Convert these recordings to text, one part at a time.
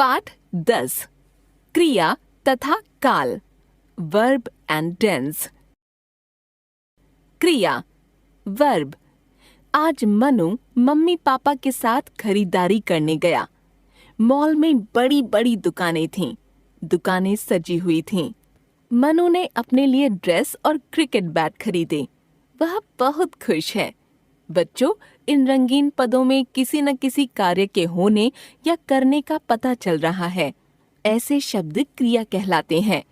पाठ 10 क्रिया तथा काल वर्ब एंड टेंस। क्रिया वर्ब। आज मनु मम्मी पापा के साथ खरीदारी करने गया। मॉल में बड़ी बड़ी दुकानें थीं। दुकानें सजी हुई थीं। मनु ने अपने लिए ड्रेस और क्रिकेट बैट खरीदे। वह बहुत खुश है। बच्चों, इन रंगीन पदों में किसी न किसी कार्य के होने या करने का पता चल रहा है। ऐसे शब्द क्रिया कहलाते हैं।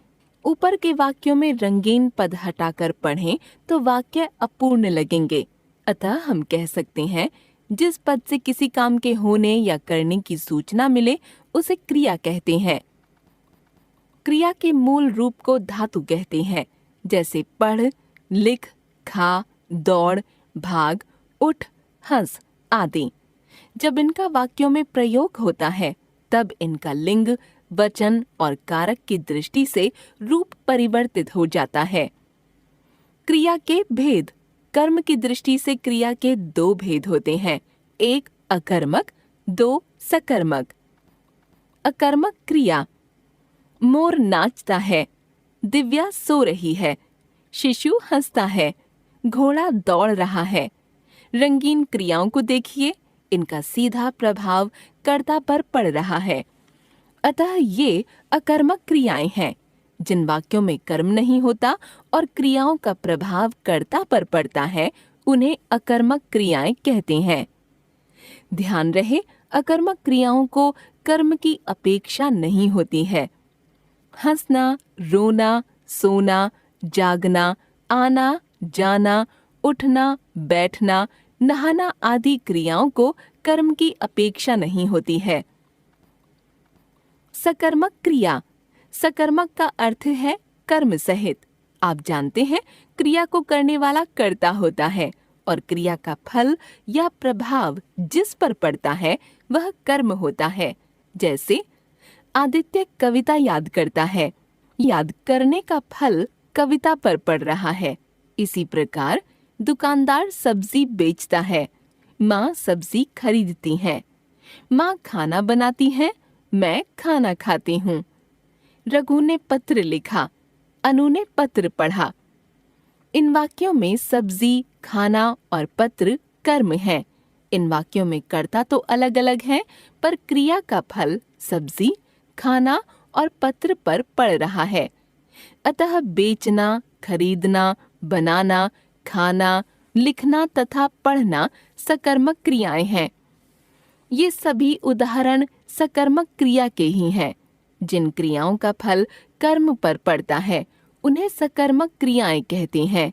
ऊपर के वाक्यों में रंगीन पद हटाकर पढ़ें तो वाक्य अपूर्ण लगेंगे। अतः हम कह सकते हैं, जिस पद से किसी काम के होने या करने की सूचना मिले उसे क्रिया कहते हैं। क्रिया के मूल रूप को धातु कहते हैं, जैसे पढ़, लिख, खा, दौड़, भाग, उठ, हंस आदि। जब इनका वाक्यों में प्रयोग होता है तब इनका लिंग, वचन और कारक की दृष्टि से रूप परिवर्तित हो जाता है। क्रिया के भेद। कर्म की दृष्टि से क्रिया के दो भेद होते हैं, एक अकर्मक, दो सकर्मक। अकर्मक क्रिया। मोर नाचता है, दिव्या सो रही है, शिशु हंसता है, घोड़ा दौड़ रहा है। रंगीन क्रियाओं को देखिए, इनका सीधा प्रभाव कर्ता पर पड़ रहा है। अतः ये अकर्मक क्रियाएं हैं। जिन वाक्यों में कर्म नहीं होता और क्रियाओं का प्रभाव कर्ता पर पड़ता है उन्हें अकर्मक क्रियाएं कहते हैं। ध्यान रहे, अकर्मक क्रियाओं को कर्म की अपेक्षा नहीं होती है। हंसना, रोना, सोना, जागना, आना, जाना, उठना, बैठना, नहाना आदि क्रियाओं को कर्म की अपेक्षा नहीं होती है। सकर्मक क्रिया। सकर्मक का अर्थ है कर्म सहित। आप जानते हैं, क्रिया को करने वाला कर्ता होता है और क्रिया का फल या प्रभाव जिस पर पड़ता है वह कर्म होता है। जैसे आदित्य कविता याद करता है, याद करने का फल कविता पर पड़ रहा है। इसी प्रकार दुकानदार सब्जी बेचता है, माँ सब्जी खरीदती है। माँ खाना बनाती है, मैं खाना खाती हूँ। रघु ने पत्र लिखा, अनु ने पत्र पढ़ा। इन वाक्यों में सब्जी, खाना और पत्र कर्म हैं। इन वाक्यों में कर्ता तो अलग अलग हैं, पर क्रिया का फल सब्जी, खाना और पत्र पर पड़ रहा है। अतः बेचना, खरीदना, बनाना, खाना, लिखना तथा पढ़ना सकर्मक क्रियाएं हैं। ये सभी उदाहरण सकर्मक क्रिया के ही हैं। जिन क्रियाओं का फल कर्म पर पड़ता है उन्हें सकर्मक क्रियाएं कहते हैं।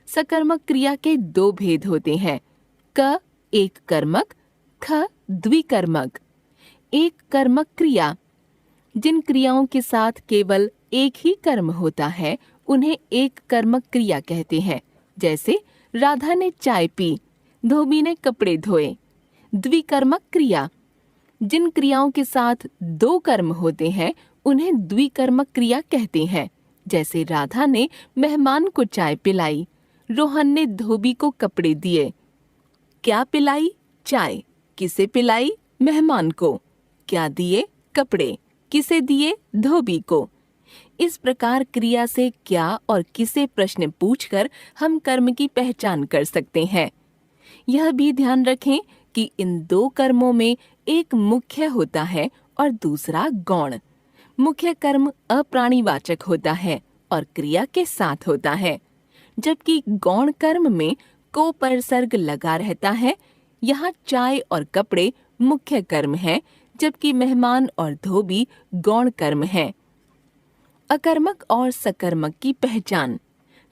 सकर्मक क्रिया के दो भेद होते हैं, क एक कर्मक, ख द्विकर्मक। एक कर्मक क्रिया। जिन क्रियाओं के साथ केवल एक ही कर्म होता है उन्हें एक कर्मक क्रिया कहते हैं। जैसे राधा ने चाय पी, धोबी ने कपड़े धोए। द्विकर्मक क्रिया। जिन क्रियाओं के साथ दो कर्म होते हैं उन्हें द्विकर्मक क्रिया कहते हैं। जैसे राधा ने मेहमान को चाय पिलाई, रोहन ने धोबी को कपड़े दिए। क्या पिलाई? चाय। किसे पिलाई? मेहमान को। क्या दिए? कपड़े। किसे दिए? धोबी को। इस प्रकार क्रिया से क्या और किसे प्रश्न पूछकर हम कर्म की पहचान कर सकते हैं। यह भी ध्यान रखें कि इन दो कर्मों में एक मुख्य होता है और दूसरा गौण। मुख्य कर्म अप्राणीवाचक होता है और क्रिया के साथ होता है, जबकि गौण कर्म में को परसर्ग लगा रहता है। यहाँ चाय और कपड़े मुख्य कर्म हैं, जबकि मेहमान और धोबी गौण कर्म हैं। अकर्मक और सकर्मक की पहचान।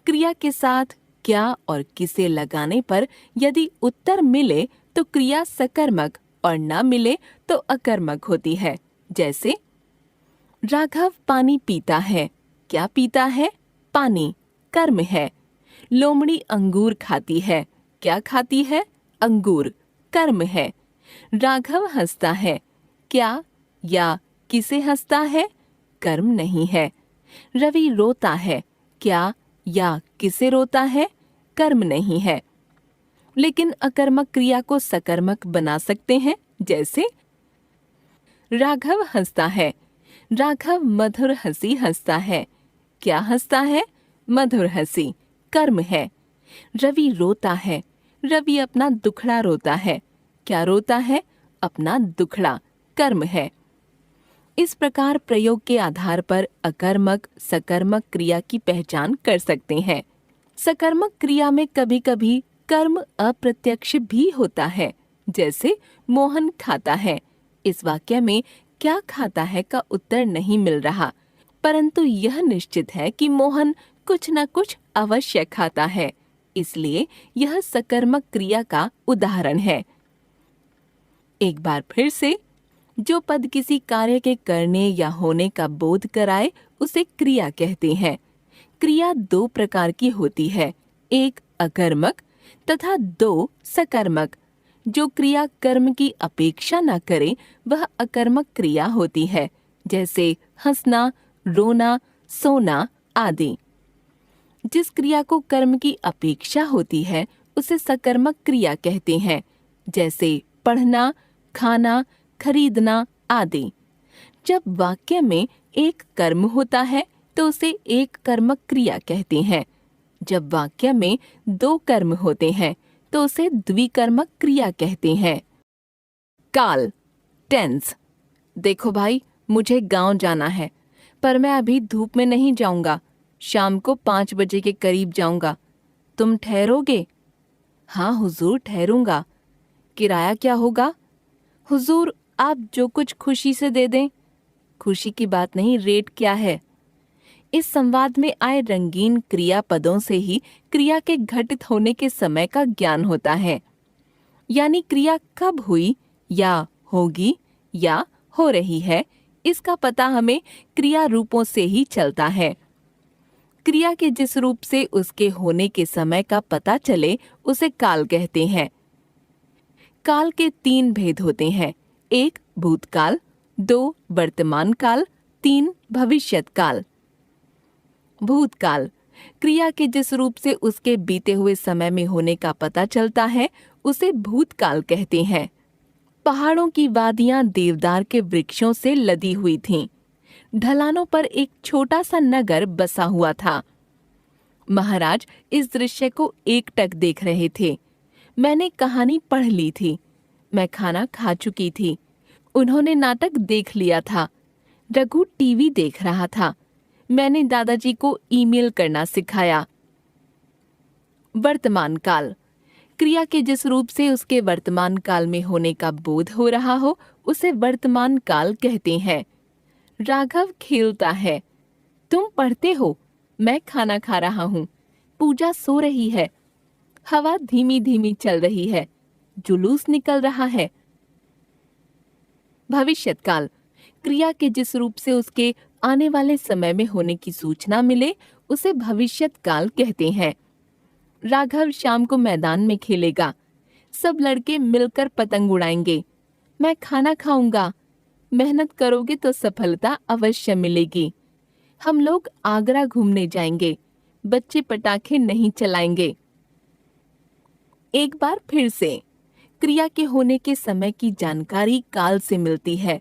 क्रिया के साथ क्या और किसे लगाने पर यदि उत्तर मिले तो क्रिया सकर्मक और न मिले तो अकर्मक होती है। जैसे राघव पानी पीता है। क्या पीता है? पानी। कर्म है। लोमड़ी अंगूर खाती है। क्या खाती है? अंगूर। कर्म है। राघव हंसता है। क्या या किसे हंसता है? कर्म नहीं है। रवि रोता है। क्या या किसे रोता है? कर्म नहीं है। लेकिन अकर्मक क्रिया को सकर्मक बना सकते हैं। जैसे राघव हंसता है। राघव मधुर हंसी हंसता है। क्या हंसता है? मधुर हंसी कर्म है। रवि रोता है। रवि अपना दुखड़ा रोता है। क्या रोता है? अपना दुखड़ा कर्म है। इस प्रकार प्रयोग के आधार पर अकर्मक सकर्मक क्रिया की पहचान कर सकते हैं। सकर्मक क्रिया में कभी कभी कर्म अप्रत्यक्ष भी होता है, जैसे मोहन खाता है। इस वाक्य में क्या खाता है का उत्तर नहीं मिल रहा, परंतु यह निश्चित है कि मोहन कुछ न कुछ अवश्य खाता है, इसलिए यह सकर्मक क्रिया का उदाहरण है। एक बार फिर से, जो पद किसी कार्य के करने या होने का बोध कराए उसे क्रिया कहते हैं। क्रिया दो प्रकार की होती है, एक अकर्मक तथा दो सकर्मक। जो क्रिया कर्म की अपेक्षा न करे वह अकर्मक क्रिया होती है, जैसे हंसना, रोना, सोना आदि। जिस क्रिया को कर्म की अपेक्षा होती है उसे सकर्मक क्रिया कहते हैं, जैसे पढ़ना, खाना, खरीदना आदि। जब वाक्य में एक कर्म होता है तो उसे एक कर्मक क्रिया कहते हैं। जब वाक्य में दो कर्म होते हैं तो उसे द्विकर्मक क्रिया कहते हैं। काल टेंस। देखो भाई, मुझे गांव जाना है, पर मैं अभी धूप में नहीं जाऊंगा। शाम को 5 बजे के करीब जाऊंगा। तुम ठहरोगे? हाँ हुजूर, ठहरूंगा। किराया क्या होगा? हुजूर, आप जो कुछ खुशी से दे दें। खुशी की बात नहीं, रेट क्या है? इस संवाद में आए रंगीन क्रियापदों से ही क्रिया के घटित होने के समय का ज्ञान होता है। यानी क्रिया कब हुई या होगी या हो रही है, इसका पता हमें क्रिया रूपों से ही चलता है। क्रिया के जिस रूप से उसके होने के समय का पता चले उसे काल कहते हैं। काल के 3 भेद होते हैं, 1 भूतकाल, 2 वर्तमान काल, 3 भविष्यत काल। भूतकाल क्रिया के जिस रूप से उसके बीते हुए समय में होने का पता चलता है उसे भूतकाल कहते हैं। पहाड़ों की वादियां देवदार के वृक्षों से लदी हुई थीं। ढलानों पर एक छोटा सा नगर बसा हुआ था। महाराज इस दृश्य को एकटक देख रहे थे। मैंने कहानी पढ़ ली थी। मैं खाना खा चुकी थी। उन्होंने नाटक देख लिया था। रघु टीवी देख रहा था। मैंने दादाजी को ईमेल करना सिखाया। वर्तमान काल क्रिया के जिस रूप से उसके वर्तमान काल में होने का बोध हो रहा हो उसे वर्तमान काल कहते हैं। राघव खेलता है। तुम पढ़ते हो। मैं खाना खा रहा हूँ। पूजा सो रही है। हवा धीमी धीमी चल रही है। जुलूस निकल रहा है। भविष्यत काल क्रिया के जिस रूप से उसके आने वाले समय में होने की सूचना मिले उसे भविष्यत काल कहते हैं। राघव शाम को मैदान में खेलेगा। सब लड़के मिलकर पतंग उड़ाएंगे। मैं खाना खाऊंगा। मेहनत करोगे तो सफलता अवश्य मिलेगी। हम लोग आगरा घूमने जाएंगे। बच्चे पटाखे नहीं चलाएंगे। एक बार फिर से, क्रिया के होने के समय की जानकारी काल से मिलती है।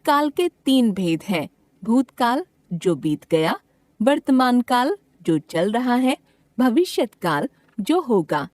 काल के 3 भेद हैं, भूतकाल जो बीत गया, वर्तमान काल जो चल रहा है, भविष्यत काल जो होगा।